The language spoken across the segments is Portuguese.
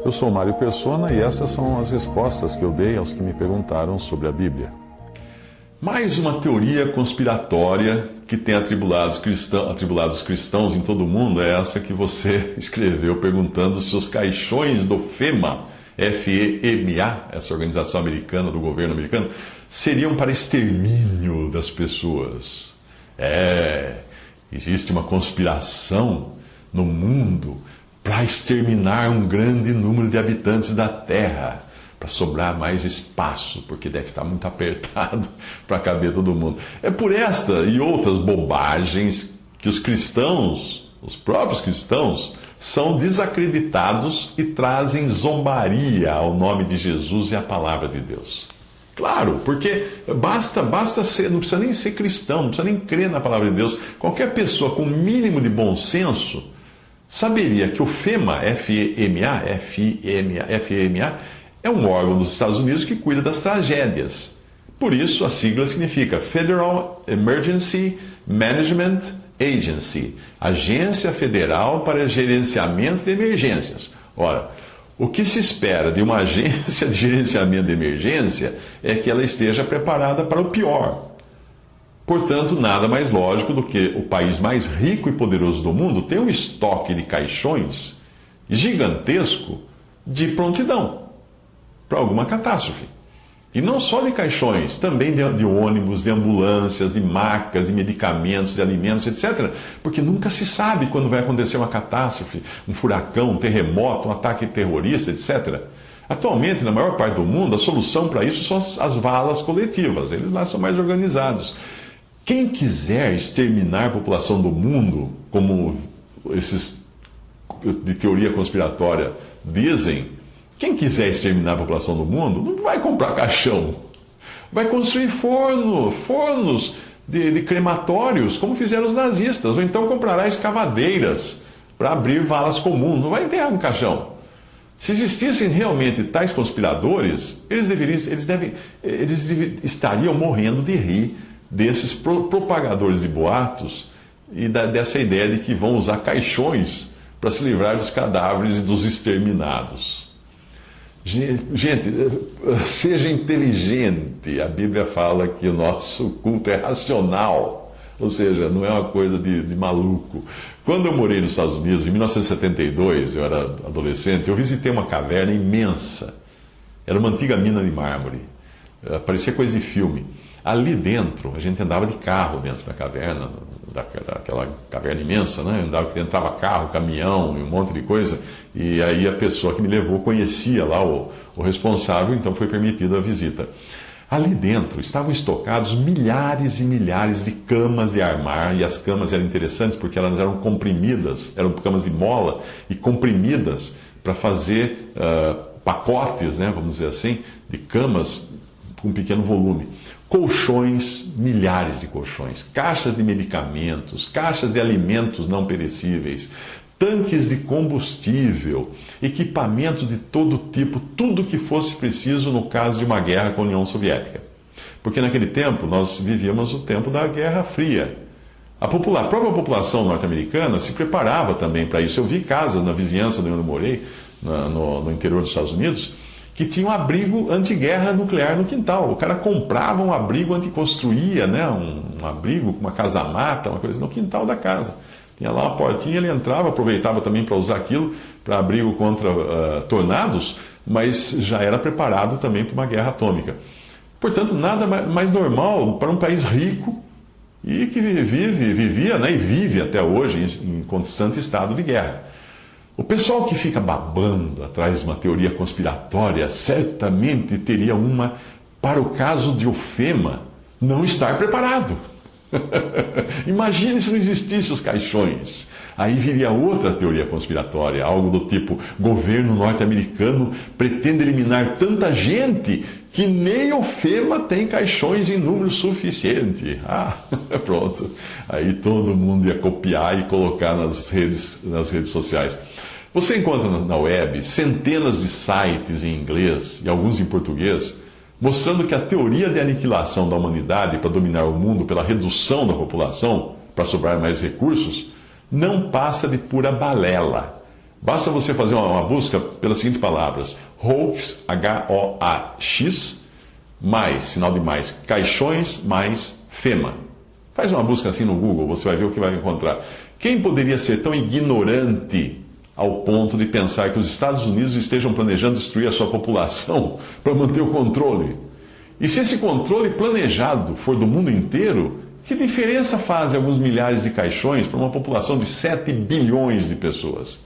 Eu sou Mário Persona e essas são as respostas que eu dei aos que me perguntaram sobre a Bíblia. Mais uma teoria conspiratória que tem atribulado os cristãos em todo o mundo é essa que você escreveu perguntando se os caixões do FEMA, F-E-M-A, essa organização americana, do governo americano, seriam para extermínio das pessoas. Existe uma conspiração no mundo para exterminar um grande número de habitantes da Terra, para sobrar mais espaço, porque deve estar muito apertado para caber todo mundo. É por esta e outras bobagens que os cristãos, os próprios cristãos, são desacreditados e trazem zombaria ao nome de Jesus e à palavra de Deus. Claro, porque basta ser, não precisa nem ser cristão, não precisa nem crer na palavra de Deus. Qualquer pessoa com o mínimo de bom senso saberia que o FEMA, F-E-M-A, é um órgão dos Estados Unidos que cuida das tragédias. Por isso, a sigla significa Federal Emergency Management Agency, Agência Federal para Gerenciamento de Emergências. Ora, o que se espera de uma agência de gerenciamento de emergência é que ela esteja preparada para o pior. Portanto, nada mais lógico do que o país mais rico e poderoso do mundo ter um estoque de caixões gigantesco de prontidão para alguma catástrofe. E não só de caixões, também de ônibus, de ambulâncias, de macas, de medicamentos, de alimentos, etc. Porque nunca se sabe quando vai acontecer uma catástrofe, um furacão, um terremoto, um ataque terrorista, etc. Atualmente, na maior parte do mundo, a solução para isso são as valas coletivas. Eles lá são mais organizados. Quem quiser exterminar a população do mundo, como esses de teoria conspiratória dizem, quem quiser exterminar a população do mundo, não vai comprar caixão. Vai construir fornos de crematórios, como fizeram os nazistas, ou então comprará escavadeiras para abrir valas comuns. Não vai enterrar no caixão. Se existissem realmente tais conspiradores, eles estariam morrendo de rir desses propagadores de boatos e dessa ideia de que vão usar caixões para se livrar dos cadáveres e dos exterminados. Gente, seja inteligente. A Bíblia fala que o nosso culto é racional, ou seja, não é uma coisa de maluco. Quando eu morei nos Estados Unidos, em 1972, eu era adolescente, eu visitei uma caverna imensa. Era uma antiga mina de mármore. Parecia coisa de filme. Ali dentro, a gente andava de carro dentro da caverna, daquela caverna imensa, né? Entrava carro, caminhão e um monte de coisa. E aí a pessoa que me levou conhecia lá o responsável, então foi permitida a visita. Ali dentro estavam estocados milhares e milhares de camas de armar, e as camas eram interessantes porque elas eram comprimidas, eram camas de mola e comprimidas para fazer pacotes, né, vamos dizer assim, de camas com pequeno volume. Colchões, milhares de colchões, caixas de medicamentos, caixas de alimentos não perecíveis, tanques de combustível, equipamento de todo tipo, tudo que fosse preciso no caso de uma guerra com a União Soviética. Porque naquele tempo nós vivíamos o tempo da Guerra Fria. A própria população norte-americana se preparava também para isso. Eu vi casas na vizinhança de onde eu morei, no interior dos Estados Unidos, que tinha um abrigo anti-guerra nuclear no quintal. O cara comprava um abrigo, construía, né, um abrigo com uma casa-mata, uma coisa no quintal da casa. Tinha lá uma portinha, ele entrava, aproveitava também para usar aquilo para abrigo contra tornados, mas já era preparado também para uma guerra atômica. Portanto, nada mais normal para um país rico e que vivia, né, e vive até hoje em constante estado de guerra. O pessoal que fica babando atrás de uma teoria conspiratória certamente teria uma para o caso de o FEMA não estar preparado. Imagine se não existissem os caixões. Aí viria outra teoria conspiratória, algo do tipo: governo norte-americano pretende eliminar tanta gente que nem o FEMA tem caixões em número suficiente. Pronto. Aí todo mundo ia copiar e colocar nas redes sociais. Você encontra na web centenas de sites em inglês e alguns em português, mostrando que a teoria de aniquilação da humanidade para dominar o mundo pela redução da população, para sobrar mais recursos, não passa de pura balela. Basta você fazer uma busca pelas seguintes palavras: hoax, H-O-A-X, mais, sinal de mais, caixões, mais, FEMA. Faz uma busca assim no Google, você vai ver o que vai encontrar. Quem poderia ser tão ignorante ao ponto de pensar que os Estados Unidos estejam planejando destruir a sua população para manter o controle? E se esse controle planejado for do mundo inteiro, que diferença fazem alguns milhares de caixões para uma população de 7 bilhões de pessoas?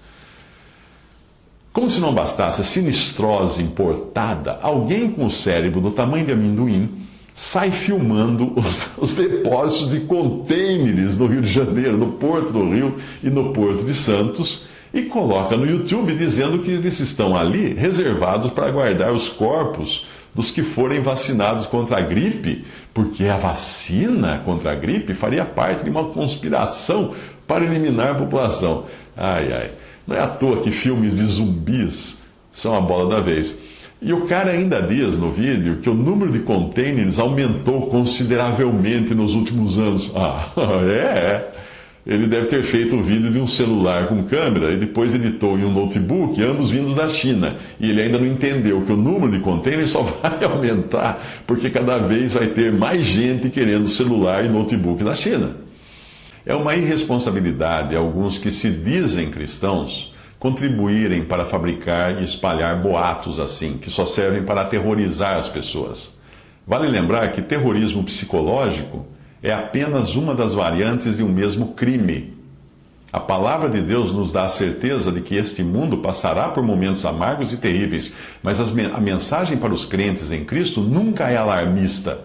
Como se não bastasse a sinistrose importada, alguém com o cérebro do tamanho de amendoim sai filmando os depósitos de contêineres no Rio de Janeiro, no Porto do Rio e no Porto de Santos, e coloca no YouTube dizendo que eles estão ali reservados para guardar os corpos dos que forem vacinados contra a gripe, porque a vacina contra a gripe faria parte de uma conspiração para eliminar a população. Ai, ai. Não é à toa que filmes de zumbis são a bola da vez. E o cara ainda diz no vídeo que o número de containers aumentou consideravelmente nos últimos anos. Ah, é. Ele deve ter feito o vídeo de um celular com câmera e depois editou em um notebook, ambos vindos da China. E ele ainda não entendeu que o número de containers só vai aumentar porque cada vez vai ter mais gente querendo celular e notebook na China. É uma irresponsabilidade alguns que se dizem cristãos contribuírem para fabricar e espalhar boatos assim, que só servem para aterrorizar as pessoas. Vale lembrar que terrorismo psicológico é apenas uma das variantes de um mesmo crime. A palavra de Deus nos dá a certeza de que este mundo passará por momentos amargos e terríveis, mas a mensagem para os crentes em Cristo nunca é alarmista.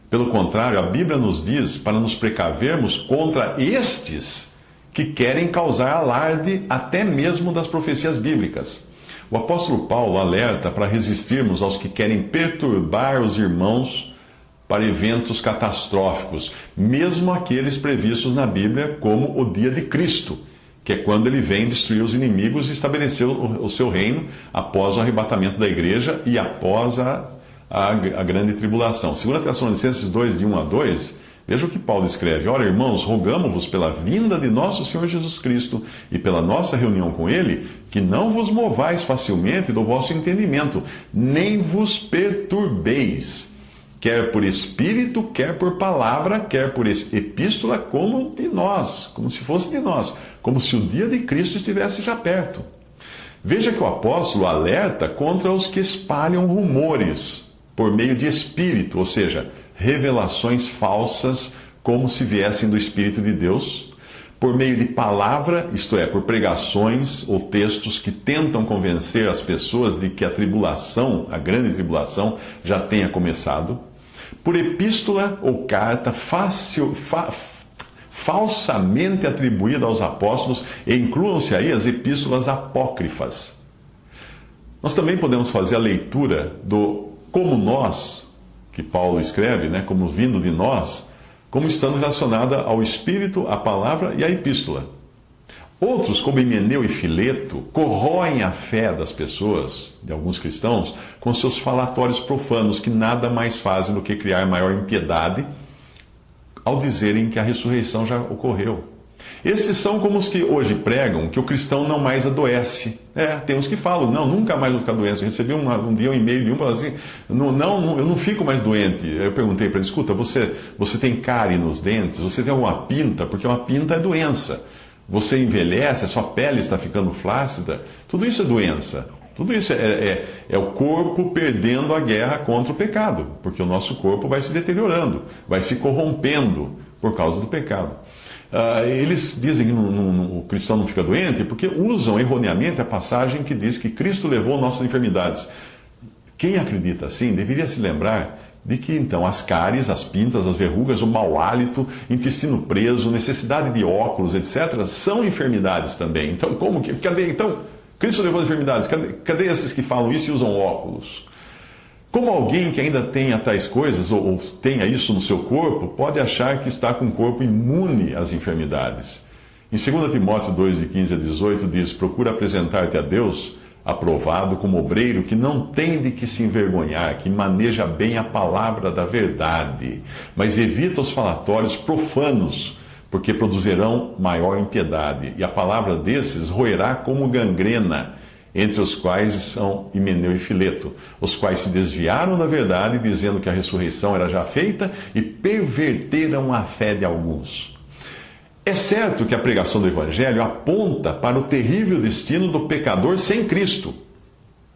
Pelo contrário, a Bíblia nos diz para nos precavermos contra estes que querem causar alarde até mesmo das profecias bíblicas. O apóstolo Paulo alerta para resistirmos aos que querem perturbar os irmãos para eventos catastróficos, mesmo aqueles previstos na Bíblia como o dia de Cristo, que é quando ele vem destruir os inimigos e estabelecer o seu reino após o arrebatamento da igreja e após a grande tribulação. 2 Tessalonicenses 2, de 1 a 2, veja o que Paulo escreve: Ora, irmãos, rogamo-vos pela vinda de nosso Senhor Jesus Cristo e pela nossa reunião com Ele, que não vos movais facilmente do vosso entendimento, nem vos perturbeis, quer por espírito, quer por palavra, quer por epístola, como de nós, como se fosse de nós, como se o dia de Cristo estivesse já perto. Veja que o apóstolo alerta contra os que espalham rumores por meio de espírito, ou seja, revelações falsas, como se viessem do Espírito de Deus, por meio de palavra, isto é, por pregações ou textos que tentam convencer as pessoas de que a tribulação, a grande tribulação, já tenha começado, por epístola ou carta falsamente atribuída aos apóstolos, e incluam-se aí as epístolas apócrifas. Nós também podemos fazer a leitura do como nós, que Paulo escreve, como vindo de nós, como estando relacionada ao Espírito, à palavra e à epístola. Outros, como Himeneu e Fileto, corroem a fé das pessoas, de alguns cristãos, com seus falatórios profanos, que nada mais fazem do que criar maior impiedade ao dizerem que a ressurreição já ocorreu. Esses são como os que hoje pregam que o cristão não mais adoece. Tem uns que falam, não, nunca mais vou ficar doente. Eu recebi um dia um e-mail de um falando assim, não, eu não fico mais doente. Eu perguntei para ele, escuta, você tem cárie nos dentes? Você tem alguma pinta? Porque uma pinta é doença. Você envelhece, a sua pele está ficando flácida. Tudo isso é doença. Tudo isso é o corpo perdendo a guerra contra o pecado. Porque o nosso corpo vai se deteriorando, vai se corrompendo por causa do pecado. Eles dizem que o cristão não fica doente porque usam erroneamente a passagem que diz que Cristo levou nossas enfermidades. Quem acredita assim deveria se lembrar de que então as cáries, as pintas, as verrugas, o mau hálito, intestino preso, necessidade de óculos, etc., são enfermidades também. Então, cadê? Então, Cristo levou as enfermidades. Cadê esses que falam isso e usam óculos? Como alguém que ainda tenha tais coisas, ou tenha isso no seu corpo, pode achar que está com um corpo imune às enfermidades? Em 2 Timóteo 2, de 15 a 18, diz: Procura apresentar-te a Deus, aprovado como obreiro, que não tem de que se envergonhar, que maneja bem a palavra da verdade, mas evita os falatórios profanos, porque produzirão maior impiedade, e a palavra desses roerá como gangrena, entre os quais são Himeneu e Fileto, os quais se desviaram da verdade, dizendo que a ressurreição era já feita, e perverteram a fé de alguns. É certo que a pregação do Evangelho aponta para o terrível destino do pecador sem Cristo,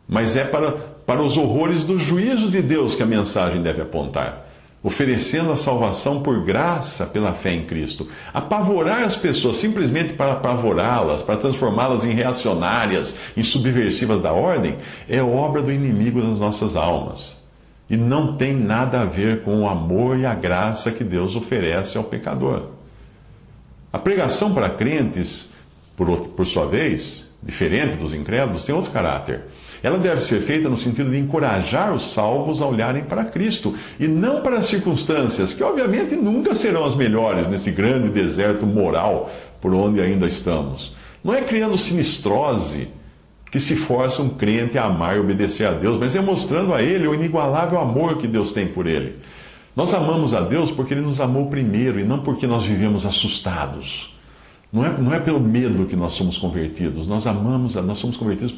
mas é para os horrores do juízo de Deus que a mensagem deve apontar, oferecendo a salvação por graça pela fé em Cristo. Apavorar as pessoas simplesmente para apavorá-las, para transformá-las em reacionárias, em subversivas da ordem, é obra do inimigo das nossas almas. E não tem nada a ver com o amor e a graça que Deus oferece ao pecador. A pregação para crentes, por sua vez, diferente dos incrédulos, tem outro caráter. Ela deve ser feita no sentido de encorajar os salvos a olharem para Cristo e não para as circunstâncias, que obviamente nunca serão as melhores nesse grande deserto moral por onde ainda estamos. Não é criando sinistrose que se força um crente a amar e obedecer a Deus, mas é mostrando a Ele o inigualável amor que Deus tem por ele. Nós amamos a Deus porque Ele nos amou primeiro e não porque nós vivemos assustados. Não é pelo medo que nós somos convertidos. Nós somos convertidos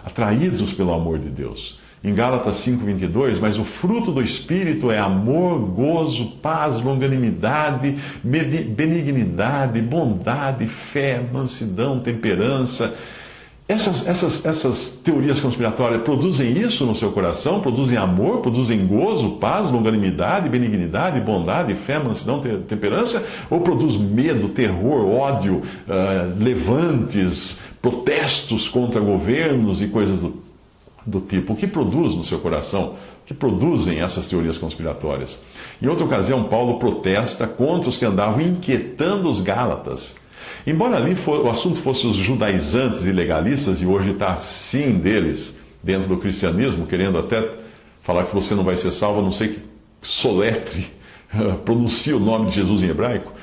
atraídos pelo amor de Deus. Em Gálatas 5:22, mas o fruto do Espírito é amor, gozo, paz, longanimidade, benignidade, bondade, fé, mansidão, temperança. Essas teorias conspiratórias produzem isso no seu coração? Produzem amor, produzem gozo, paz, longanimidade, benignidade, bondade, fé, mansidão, temperança? Ou produz medo, terror, ódio, levantes, protestos contra governos e coisas do tipo? O que produz no seu coração? O que produzem essas teorias conspiratórias? Em outra ocasião, Paulo protesta contra os que andavam inquietando os Gálatas. Embora ali o assunto fosse os judaizantes e legalistas, e hoje está assim deles, dentro do cristianismo, querendo até falar que você não vai ser salvo, a não ser que soletre, pronuncie o nome de Jesus em hebraico.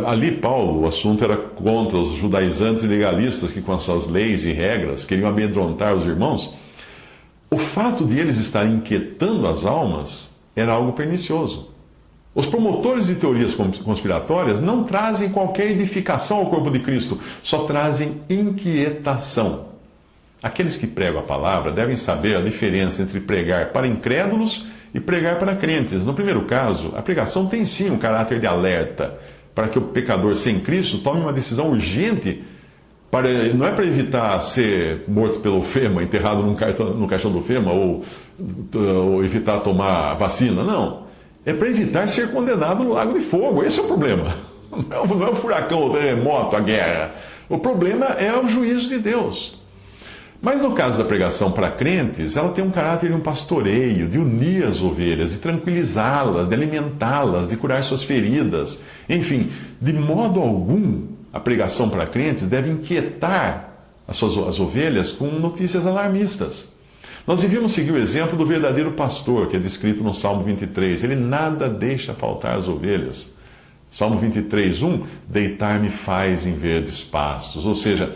Ali, Paulo, o assunto era contra os judaizantes e legalistas que, com as suas leis e regras, queriam amedrontar os irmãos. O fato de eles estarem inquietando as almas era algo pernicioso. Os promotores de teorias conspiratórias não trazem qualquer edificação ao corpo de Cristo, só trazem inquietação. Aqueles que pregam a palavra devem saber a diferença entre pregar para incrédulos e pregar para crentes. No primeiro caso, a pregação tem sim um caráter de alerta, para que o pecador sem Cristo tome uma decisão urgente, não é para evitar ser morto pelo FEMA, enterrado no caixão do FEMA, ou evitar tomar vacina, não. É para evitar ser condenado no lago de fogo. Esse é o problema. Não é o furacão, o terremoto, a guerra. O problema é o juízo de Deus. Mas no caso da pregação para crentes, ela tem um caráter de um pastoreio, de unir as ovelhas, de tranquilizá-las, de alimentá-las, de curar suas feridas. Enfim, de modo algum, a pregação para crentes deve inquietar as ovelhas com notícias alarmistas. Nós devíamos seguir o exemplo do verdadeiro pastor, que é descrito no Salmo 23. Ele nada deixa faltar às ovelhas. Salmo 23:1, deitar-me faz em verdes pastos. Ou seja,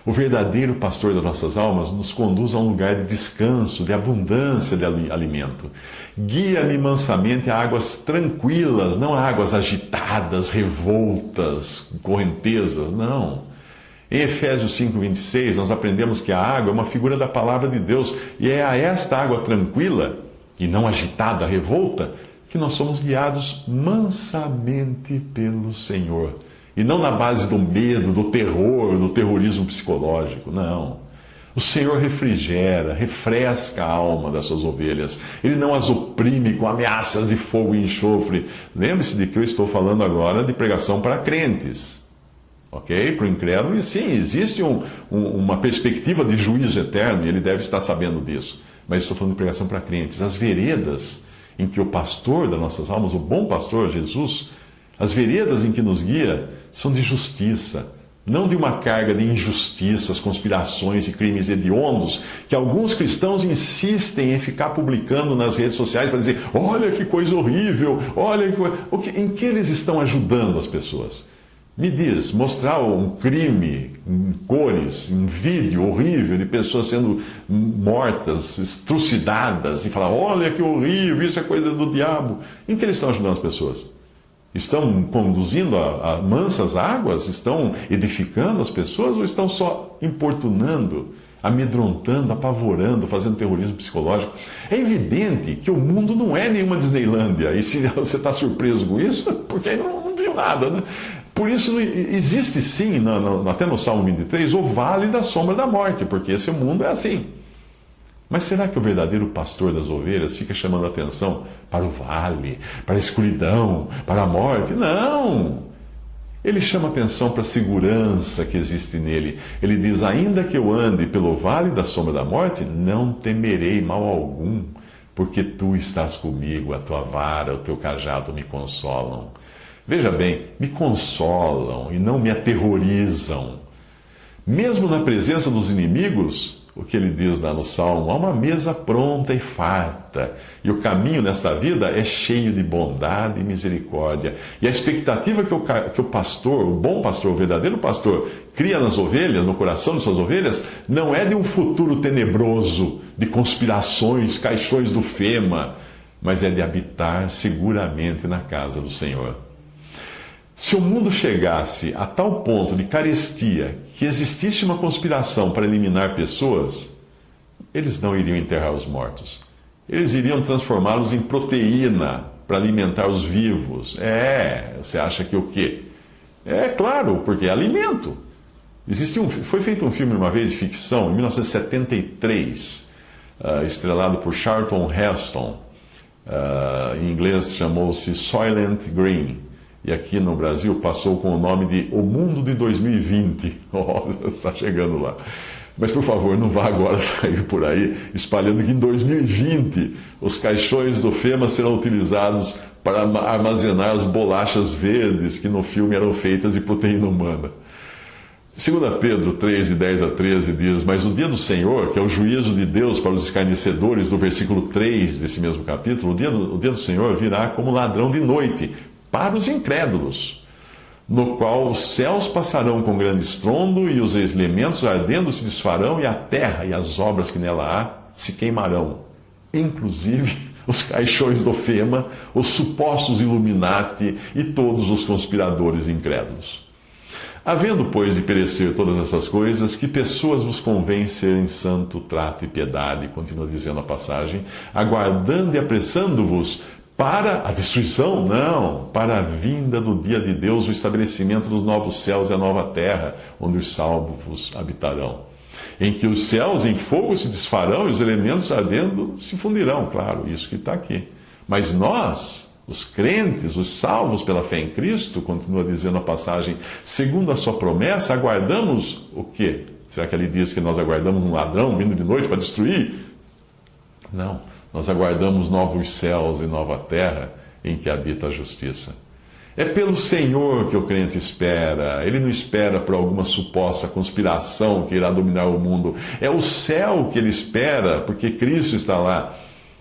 o verdadeiro pastor das nossas almas nos conduz a um lugar de descanso, de abundância de alimento. Guia-me mansamente a águas tranquilas, não a águas agitadas, revoltas, correntezas, não. Em Efésios 5:26, nós aprendemos que a água é uma figura da palavra de Deus, e é a esta água tranquila, e não agitada, revolta, que nós somos guiados mansamente pelo Senhor. E não na base do medo, do terror, do terrorismo psicológico, não. O Senhor refrigera, refresca a alma das suas ovelhas. Ele não as oprime com ameaças de fogo e enxofre. Lembre-se de que eu estou falando agora de pregação para crentes. Ok? Para o incrédulo, e sim, existe uma perspectiva de juízo eterno, e ele deve estar sabendo disso. Mas estou falando de pregação para crentes. As veredas em que o pastor das nossas almas, o bom pastor, Jesus, as veredas em que nos guia, são de justiça, não de uma carga de injustiças, conspirações e crimes hediondos, que alguns cristãos insistem em ficar publicando nas redes sociais para dizer, olha que coisa horrível, olha que coisa... Em que eles estão ajudando as pessoas? Me diz, mostrar um crime em cores, em vídeo horrível de pessoas sendo mortas, trucidadas, e falar, olha que horrível, isso é coisa do diabo. Em que eles estão ajudando as pessoas? Estão conduzindo a mansas águas? Estão edificando as pessoas ou estão só importunando, amedrontando, apavorando, fazendo terrorismo psicológico? É evidente que o mundo não é nenhuma Disneylândia. E se você está surpreso com isso, porque aí não viu nada, né? Por isso existe sim, até no Salmo 23, o vale da sombra da morte, porque esse mundo é assim. Mas será que o verdadeiro pastor das ovelhas fica chamando a atenção para o vale, para a escuridão, para a morte? Não! Ele chama atenção para a segurança que existe nele. Ele diz: ainda que eu ande pelo vale da sombra da morte, não temerei mal algum, porque tu estás comigo, a tua vara, o teu cajado me consolam. Veja bem, me consolam e não me aterrorizam. Mesmo na presença dos inimigos, o que ele diz lá no Salmo, há uma mesa pronta e farta, e o caminho nesta vida é cheio de bondade e misericórdia. E a expectativa que o pastor, o bom pastor, o verdadeiro pastor, cria nas ovelhas, no coração de suas ovelhas, não é de um futuro tenebroso, de conspirações, caixões do Fema, mas é de habitar seguramente na casa do Senhor. Se o mundo chegasse a tal ponto de carestia que existisse uma conspiração para eliminar pessoas, eles não iriam enterrar os mortos. Eles iriam transformá-los em proteína para alimentar os vivos. Você acha que o quê? É claro, porque é alimento. Foi feito um filme uma vez de ficção, em 1973, estrelado por Charlton Heston. Em inglês chamou-se Soylent Green. E aqui no Brasil passou com o nome de O Mundo de 2020. Está chegando lá. Mas, por favor, não vá agora sair por aí espalhando que em 2020 os caixões do Fema serão utilizados para armazenar as bolachas verdes que no filme eram feitas de proteína humana. 2 Pedro 3, de 10 a 13 diz: mas o dia do Senhor, que é o juízo de Deus para os escarnecedores, do versículo 3 desse mesmo capítulo, o dia do Senhor virá como ladrão de noite para os incrédulos, no qual os céus passarão com grande estrondo e os elementos ardendo se desfarão e a terra e as obras que nela há se queimarão, inclusive os caixões do Fema, os supostos Illuminati e todos os conspiradores incrédulos. Havendo, pois, de perecer todas essas coisas, que pessoas vos convém ser em santo trato e piedade, continua dizendo a passagem, aguardando e apressando-vos para a destruição? Não, para a vinda do dia de Deus, o estabelecimento dos novos céus e a nova terra, onde os salvos habitarão. Em que os céus em fogo se desfarão e os elementos ardendo se fundirão. Claro, isso que está aqui. Mas nós, os crentes, os salvos pela fé em Cristo, continua dizendo a passagem, segundo a sua promessa, aguardamos o quê? Será que ele diz que nós aguardamos um ladrão vindo de noite para destruir? Não. Nós aguardamos novos céus e nova terra em que habita a justiça. É pelo Senhor que o crente espera. Ele não espera por alguma suposta conspiração que irá dominar o mundo. É o céu que ele espera, porque Cristo está lá.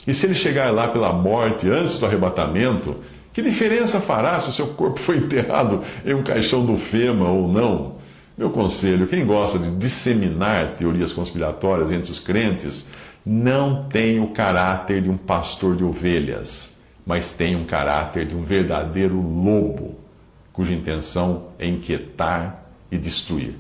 E se ele chegar lá pela morte, antes do arrebatamento, que diferença fará se o seu corpo foi enterrado em um caixão do Fema ou não? Meu conselho, quem gosta de disseminar teorias conspiratórias entre os crentes, não tem o caráter de um pastor de ovelhas, mas tem um caráter de um verdadeiro lobo, cuja intenção é inquietar e destruir.